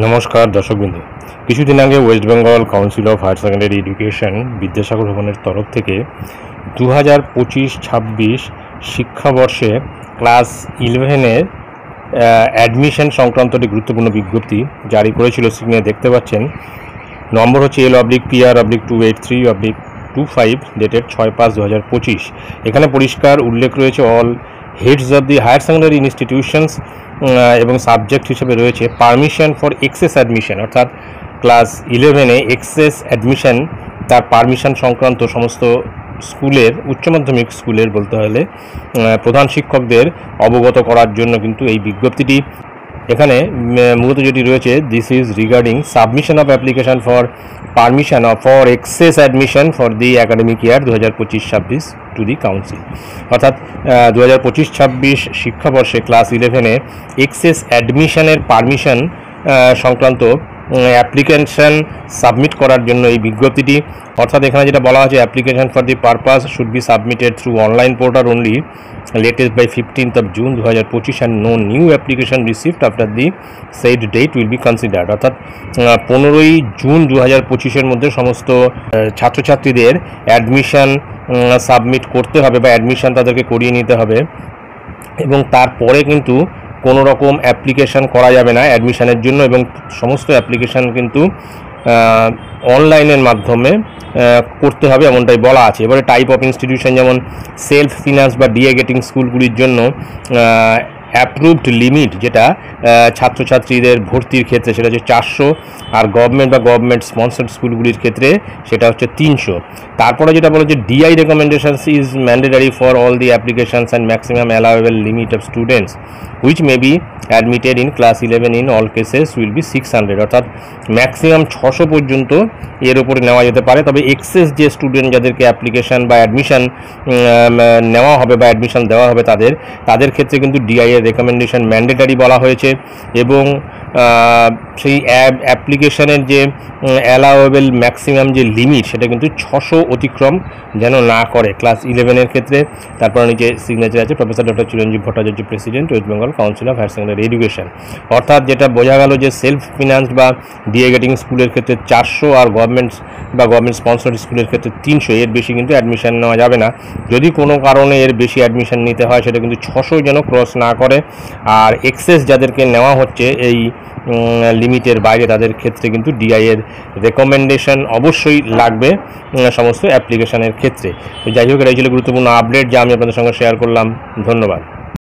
নমস্কার দর্শকবৃন্দ। কিছুদিন আগে West Bengal council of higher secondary education Vidyasagar ভবনের তরফ থেকে 2025-26 শিক্ষাবর্ষে ক্লাস 11-এর অ্যাডমিশন সংক্রান্ত একটি গুরুত্বপূর্ণ বিজ্ঞপ্তি জারি করেছিল। স্ক্রিনে দেখতে পাচ্ছেন, নম্বর হচ্ছে L/PR/283/25 ডেটেড 6/5/2025। এখানে পরিষ্কার উল্লেখ রয়েছে all heads of the higher secondary institutions এবং সাবজেক্ট হিসেবে রয়েছে পারমিশন ফর এক্সেস অ্যাডমিশন, অর্থাৎ ক্লাস 11-এ এক্সেস অ্যাডমিশন তার পারমিশন সংক্রান্ত সমস্ত স্কুলের, উচ্চ মাধ্যমিক স্কুলের বলতে হলে প্রধান শিক্ষকদের অবগত করার জন্য কিন্তু এই বিজ্ঞপ্তিটি এখানে মূলত যেটি রয়েছে, this is regarding submission of application for permission for excess admission for the academic year 2025-26 to the council. অর্থাৎ 2025-26 শিক্ষাবর্ষে ক্লাস 11-এ এক্সেস অ্যাডমিশনের পারমিশন সংক্রান্ত অ্যাপ্লিকেশন সাবমিট করার জন্য এই বিজ্ঞপ্তিটি। অর্থাৎ এখানে যেটা বলা আছে, application for the purpose should be submitted through online portal only latest by 15th of June 2025 and no new application received after the said date will be considered। অর্থাৎ 15ই জুন 2025-এর মধ্যে সমস্ত ছাত্রছাত্রীদের অ্যাডমিশন সাবমিট করতে হবে বা admission তাদেরকে করিয়ে নিতে হবে, এবং তারপরে কিন্তু কোনো রকম অ্যাপ্লিকেশন করা যাবে না অ্যাডমিশনের জন্য, এবং সমস্ত অ্যাপ্লিকেশন কিন্তু অনলাইনের মাধ্যমে করতে হবে এমনটাই বলা আছে। এবারে টাইপ অফ ইনস্টিটিউশন, যেমন সেলফ ফিনান্স বা ডিএগেটিং স্কুলগুলির জন্য অ্যাপ্রুভড লিমিট যেটা ছাত্রছাত্রীদের ভর্তির ক্ষেত্রে সেটা হচ্ছে 400, আর গভর্নমেন্ট বা গভর্নমেন্ট স্পন্সর্ড স্কুলগুলির ক্ষেত্রে সেটা হচ্ছে 300। তারপরে যেটা বলে যে DI recommendations is mandatory for all the applications and maximum allowable limit of students which may be admitted in class 11 in all cases will be 600। অর্থাৎ ম্যাক্সিমাম 600 পর্যন্ত এর উপরে নেওয়া যেতে পারে। তবে এক্সেস যে স্টুডেন্ট যাদেরকে অ্যাপ্লিকেশন বা অ্যাডমিশন নেওয়া হবে বা অ্যাডমিশন দেওয়া হবে তাদের ক্ষেত্রে কিন্তু ডিআই এর রেকমেন্ডেশন ম্যান্ডেটারি বলা হয়েছে, এবং সেই অ্যাপ্লিকেশনের যে অ্যালাউয়েবল ম্যাক্সিমাম যে লিমিট সেটা কিন্তু 600 অতিক্রম যেন না করে ক্লাস 11-এর ক্ষেত্রে। তারপর নিচে সিগনেচার আছে professor doctor Chiranjib Bhattacharya, president, West Bengal council of higher secondary education. অর্থাৎ যেটা বোঝা গেল যে সেলফ ফিনান্স বা ডিএগেটিং স্কুলের ক্ষেত্রে 400 আর গভর্নমেন্ট বা গভর্নমেন্ট স্পন্সর্ড স্কুলের ক্ষেত্রে 300, এর বেশি কিন্তু অ্যাডমিশন নেওয়া যাবে না। যদি কোনো কারণে এর বেশি অ্যাডমিশন নিতে হয় সেটা কিন্তু 600 যেন ক্রস না করে। আর এক্সেস যাদেরকে নেওয়া হচ্ছে এই লিমিটের বাইরে তাদের ক্ষেত্রে কিন্তু ডিআই এর রেকমেন্ডেশন অবশ্যই লাগবে সমস্ত অ্যাপ্লিকেশনের ক্ষেত্রে। তো যাই হোক, এটাই ছিল গুরুত্বপূর্ণ আপডেট যা আমি আপনাদের সঙ্গে শেয়ার করলাম। ধন্যবাদ।